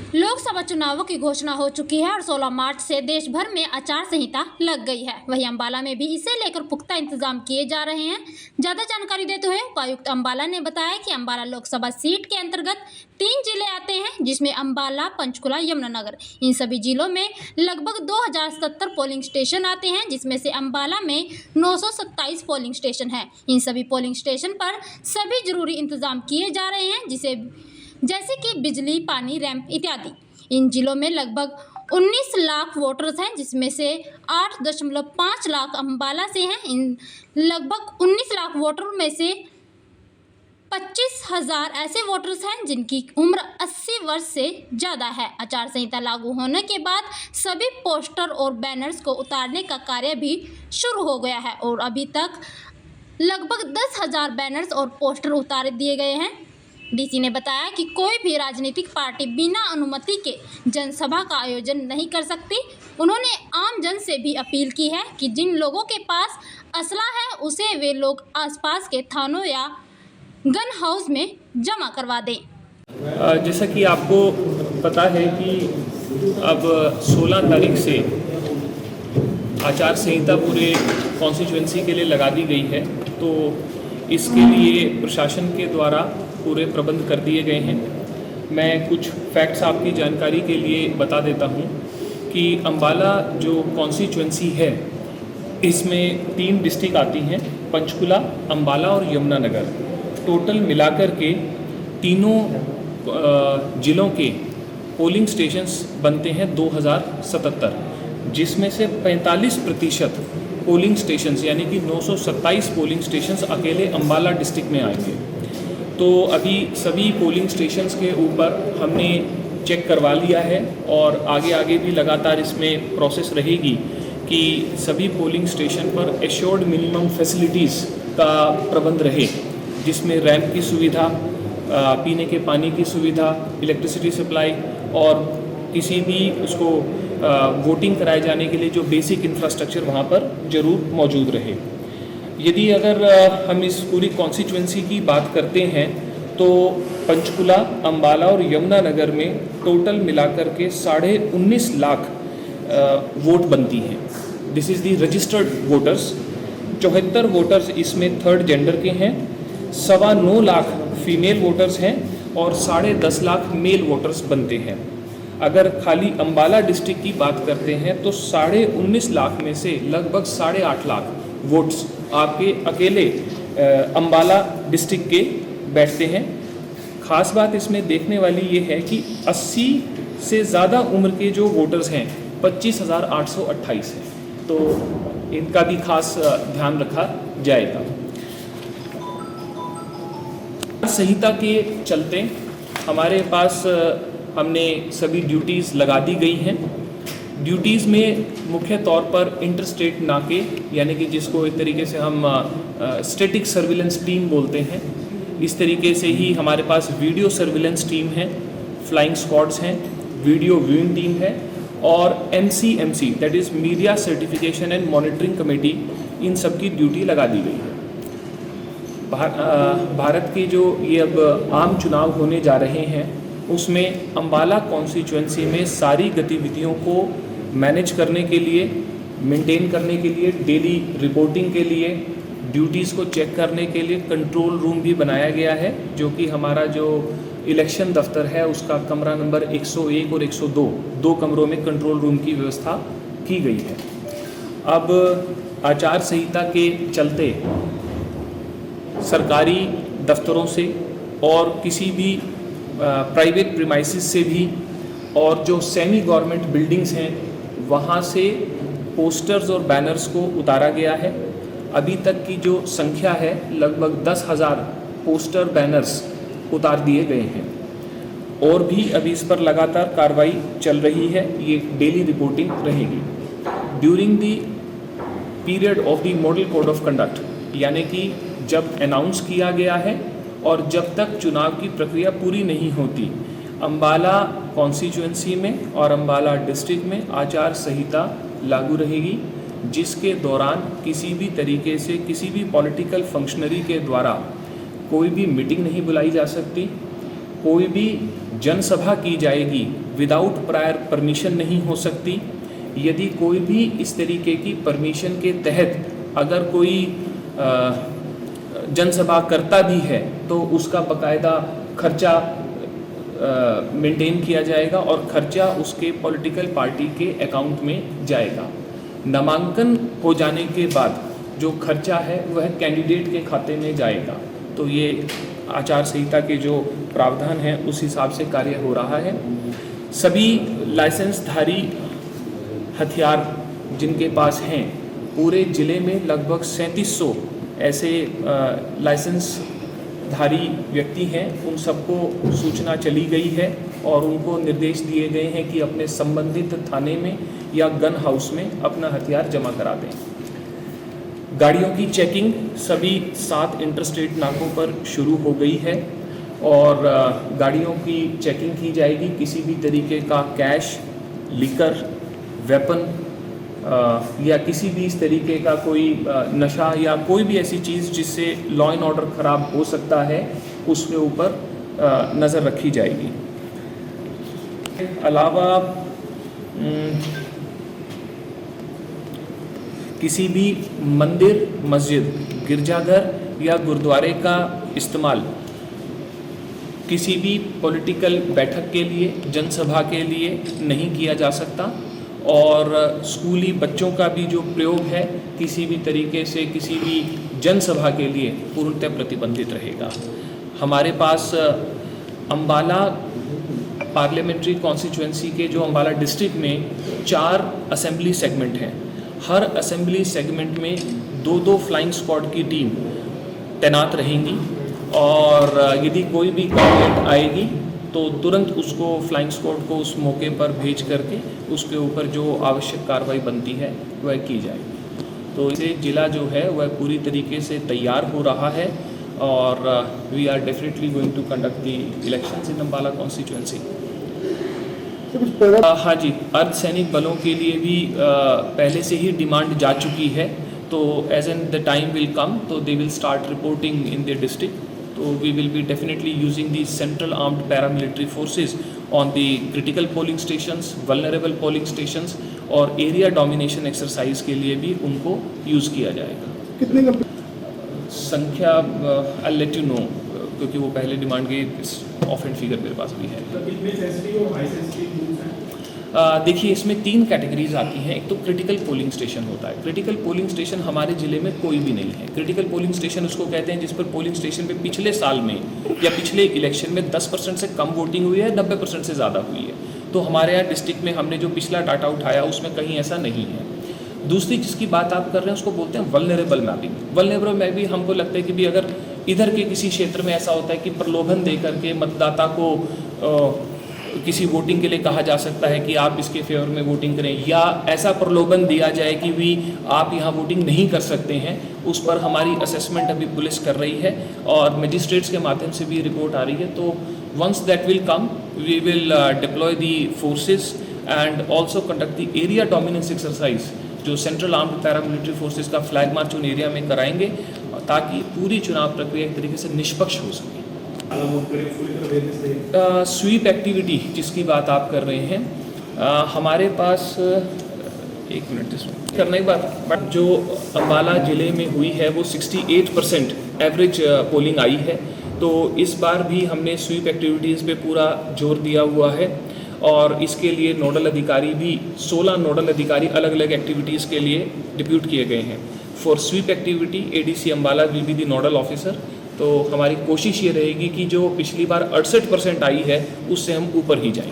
लोकसभा चुनावों की घोषणा हो चुकी है और 16 मार्च से देश भर में आचार संहिता लग गई है। वहीं अंबाला में भी इसे लेकर पुख्ता इंतजाम किए जा रहे हैं। ज्यादा जानकारी देते हुए उपायुक्त अंबाला ने बताया कि अंबाला लोकसभा सीट के अंतर्गत 3 जिले आते हैं, जिसमें अंबाला, पंचकुला, यमुनानगर। इन सभी जिलों में लगभग 2070 पोलिंग स्टेशन आते हैं, जिसमें से अंबाला में 927 पोलिंग स्टेशन है। इन सभी पोलिंग स्टेशन पर सभी जरूरी इंतजाम किए जा रहे हैं, जैसे कि बिजली, पानी, रैंप इत्यादि। इन जिलों में लगभग 19 लाख वोटर्स हैं, जिसमें से 8.5 लाख अंबाला से हैं। इन लगभग 19 लाख वोटरों में से 25,000 ऐसे वोटर्स हैं जिनकी उम्र 80 वर्ष से ज़्यादा है। आचार संहिता लागू होने के बाद सभी पोस्टर और बैनर्स को उतारने का कार्य भी शुरू हो गया है और अभी तक लगभग 10,000 बैनर्स और पोस्टर उतार दिए गए हैं। डीसी ने बताया कि कोई भी राजनीतिक पार्टी बिना अनुमति के जनसभा का आयोजन नहीं कर सकती। उन्होंने आम जन से भी अपील की है कि जिन लोगों के पास असला है उसे वे लोग आसपास के थानों या गन हाउस में जमा करवा दें। जैसा कि आपको पता है कि अब 16 तारीख से आचार संहिता पूरे कॉन्स्टिट्यूएंसी के लिए लगा दी गई है, तो इसके लिए प्रशासन के द्वारा पूरे प्रबंध कर दिए गए हैं। मैं कुछ फैक्ट्स आपकी जानकारी के लिए बता देता हूं कि अंबाला जो कॉन्स्टिट्यूएंसी है, इसमें 3 डिस्ट्रिक्ट आती हैं, पंचकुला, अंबाला और यमुनानगर। टोटल मिलाकर के तीनों जिलों के पोलिंग स्टेशंस बनते हैं 2077, जिसमें से 45% पोलिंग स्टेशंस यानी कि 927 पोलिंग स्टेशंस अकेले अंबाला डिस्ट्रिक्ट में आएंगे। तो अभी सभी पोलिंग स्टेशंस के ऊपर हमने चेक करवा लिया है और आगे भी लगातार इसमें प्रोसेस रहेगी कि सभी पोलिंग स्टेशन पर एश्योर्ड मिनिमम फैसिलिटीज़ का प्रबंध रहे, जिसमें रैंप की सुविधा, पीने के पानी की सुविधा, इलेक्ट्रिसिटी सप्लाई और किसी भी उसको वोटिंग कराए जाने के लिए जो बेसिक इंफ्रास्ट्रक्चर वहाँ पर ज़रूर मौजूद रहे। यदि अगर हम इस पूरी कॉन्स्टिट्यूएंसी की बात करते हैं तो पंचकुला, अंबाला और यमुनानगर में टोटल मिलाकर के 19.5 लाख वोट बनती हैं। This is the registered voters. 74 voters इसमें थर्ड जेंडर के हैं, 9.25 लाख फीमेल वोटर्स हैं और 10.5 लाख मेल वोटर्स बनते हैं। अगर खाली अंबाला डिस्ट्रिक्ट की बात करते हैं तो 19.5 लाख में से लगभग 8.5 लाख वोट्स आपके अकेले अंबाला डिस्ट्रिक्ट के बैठते हैं। ख़ास बात इसमें देखने वाली ये है कि 80 से ज़्यादा उम्र के जो वोटर्स हैं 25,828 हैं, तो इनका भी खास ध्यान रखा जाएगा। संहिता के चलते हमारे पास हमने सभी ड्यूटीज़ लगा दी गई हैं। ड्यूटीज़ में मुख्य तौर पर इंटरस्टेट नाके, यानी कि जिसको एक तरीके से हम स्टैटिक सर्विलेंस टीम बोलते हैं, इस तरीके से ही हमारे पास वीडियो सर्विलेंस टीम है, फ्लाइंग स्क्वाड्स हैं, वीडियो व्यूइंग टीम है और MCMC that is media certification and monitoring committee, इन सब की ड्यूटी लगा दी गई है। भारत के जो ये अब आम चुनाव होने जा रहे हैं उसमें अंबाला कॉन्स्टिट्यूएंसी में सारी गतिविधियों को मैनेज करने के लिए, मेंटेन करने के लिए, डेली रिपोर्टिंग के लिए, ड्यूटीज़ को चेक करने के लिए कंट्रोल रूम भी बनाया गया है, जो कि हमारा जो इलेक्शन दफ्तर है उसका कमरा नंबर 101 और 102, 2 कमरों में कंट्रोल रूम की व्यवस्था की गई है। अब आचार संहिता के चलते सरकारी दफ्तरों से और किसी भी प्राइवेट प्रीमाइसेस से भी और जो सेमी गवर्नमेंट बिल्डिंग्स हैं वहाँ से पोस्टर्स और बैनर्स को उतारा गया है। अभी तक की जो संख्या है लगभग 10,000 पोस्टर, बैनर्स उतार दिए गए हैं और भी अभी इस पर लगातार कार्रवाई चल रही है। ये डेली रिपोर्टिंग रहेगी। During the period of the model code of conduct, यानी कि जब अनाउंस किया गया है और जब तक चुनाव की प्रक्रिया पूरी नहीं होती, अंबाला कॉन्स्टिट्यूएंसी में और अंबाला डिस्ट्रिक्ट में आचार संहिता लागू रहेगी, जिसके दौरान किसी भी तरीके से किसी भी पॉलिटिकल फंक्शनरी के द्वारा कोई भी मीटिंग नहीं बुलाई जा सकती, कोई भी जनसभा की जाएगी विदाउट प्रायर परमिशन नहीं हो सकती। यदि कोई भी इस तरीके की परमिशन के तहत अगर कोई जनसभा करता भी है तो उसका बकायदा खर्चा मेंटेन किया जाएगा और खर्चा उसके पॉलिटिकल पार्टी के अकाउंट में जाएगा। नामांकन हो जाने के बाद जो खर्चा है वह कैंडिडेट के खाते में जाएगा। तो ये आचार संहिता के जो प्रावधान हैं उस हिसाब से कार्य हो रहा है। सभी लाइसेंसधारी हथियार जिनके पास हैं, पूरे ज़िले में लगभग 3700 ऐसे लाइसेंसधारी व्यक्ति हैं, उन सबको सूचना चली गई है और उनको निर्देश दिए गए हैं कि अपने संबंधित थाने में या गन हाउस में अपना हथियार जमा करा दें। गाड़ियों की चेकिंग सभी 7 इंटरस्टेट नाकों पर शुरू हो गई है और गाड़ियों की चेकिंग की जाएगी। किसी भी तरीके का कैश, लिकर, वेपन या किसी भी इस तरीके का कोई नशा या कोई भी ऐसी चीज़ जिससे लॉ एंड ऑर्डर ख़राब हो सकता है उसके ऊपर नज़र रखी जाएगी। अलावा किसी भी मंदिर, मस्जिद, गिरजाघर या गुरुद्वारे का इस्तेमाल किसी भी पॉलिटिकल बैठक के लिए, जनसभा के लिए नहीं किया जा सकता और स्कूली बच्चों का भी जो प्रयोग है किसी भी तरीके से किसी भी जनसभा के लिए पूर्णतः प्रतिबंधित रहेगा। हमारे पास अम्बाला पार्लियामेंट्री कॉन्स्टिट्यूएंसी के जो अम्बाला डिस्ट्रिक्ट में 4 असेंबली सेगमेंट हैं। हर असेंबली सेगमेंट में 2-2 फ्लाइंग स्क्वाड की टीम तैनात रहेंगी और यदि कोई भी कैंडिडेट आएगी तो तुरंत उसको फ्लाइंग स्क्वाड को उस मौके पर भेज करके उसके ऊपर जो आवश्यक कार्रवाई बनती है वह की जाएगी। तो इसे ज़िला जो है वह पूरी तरीके से तैयार हो रहा है और we are definitely going to conduct the elections in Ambala constituency. हाँ जी, अर्धसैनिक बलों के लिए भी पहले से ही डिमांड जा चुकी है। तो as an the time will come तो they will start reporting in their district. तो we will be definitely using the central armed paramilitary forces on the critical polling stations, vulnerable polling stations और area domination exercise के लिए भी उनको use किया जाएगा। कितने संख्या I'll let you know क्योंकि वो पहले डिमांड के ऑफ एंड फिगर मेरे पास भी है। देखिए, इसमें 3 कैटेगरीज आती हैं। एक तो क्रिटिकल पोलिंग स्टेशन होता है। क्रिटिकल पोलिंग स्टेशन हमारे ज़िले में कोई भी नहीं है। क्रिटिकल पोलिंग स्टेशन उसको कहते हैं जिस पर पोलिंग स्टेशन पे पिछले साल में या पिछले इलेक्शन में 10% से कम वोटिंग हुई है, 90% से ज़्यादा हुई है। तो हमारे यहाँ डिस्ट्रिक्ट में हमने जो पिछला डाटा उठाया उसमें कहीं ऐसा नहीं है। दूसरी जिसकी बात आप कर रहे हैं उसको बोलते हैं वल्नरेबल मैपिंग। वल्नरेबल मैपिंग हमको लगता है कि भी अगर इधर के किसी क्षेत्र में ऐसा होता है कि प्रलोभन दे करके मतदाता को किसी वोटिंग के लिए कहा जा सकता है कि आप इसके फेवर में वोटिंग करें, या ऐसा प्रलोभन दिया जाए कि भी आप यहाँ वोटिंग नहीं कर सकते हैं, उस पर हमारी असेसमेंट अभी पुलिस कर रही है और मजिस्ट्रेट्स के माध्यम से भी रिपोर्ट आ रही है। तो once that will come we will deploy the forces and also conduct the area dominance exercise, जो सेंट्रल आर्म्ड पैरामिलिट्री फोर्सेस का फ्लैग मार्च उन एरिया में कराएंगे ताकि पूरी चुनाव प्रक्रिया एक तरीके से निष्पक्ष हो सके। स्वीप एक्टिविटी जिसकी बात आप कर रहे हैं, हमारे पास एक मिनट करने के बाद जो अम्बाला ज़िले में हुई है वो 68% एवरेज पोलिंग आई है। तो इस बार भी हमने स्वीप एक्टिविटीज़ पे पूरा जोर दिया हुआ है और इसके लिए नोडल अधिकारी भी 16 नोडल अधिकारी अलग अलग एक्टिविटीज़ के लिए डिप्यूट किए गए हैं। For sweep activity ADC Ambala will be the nodal officer. तो हमारी कोशिश ये रहेगी कि जो पिछली बार 68% आई है उससे हम ऊपर ही जाएं।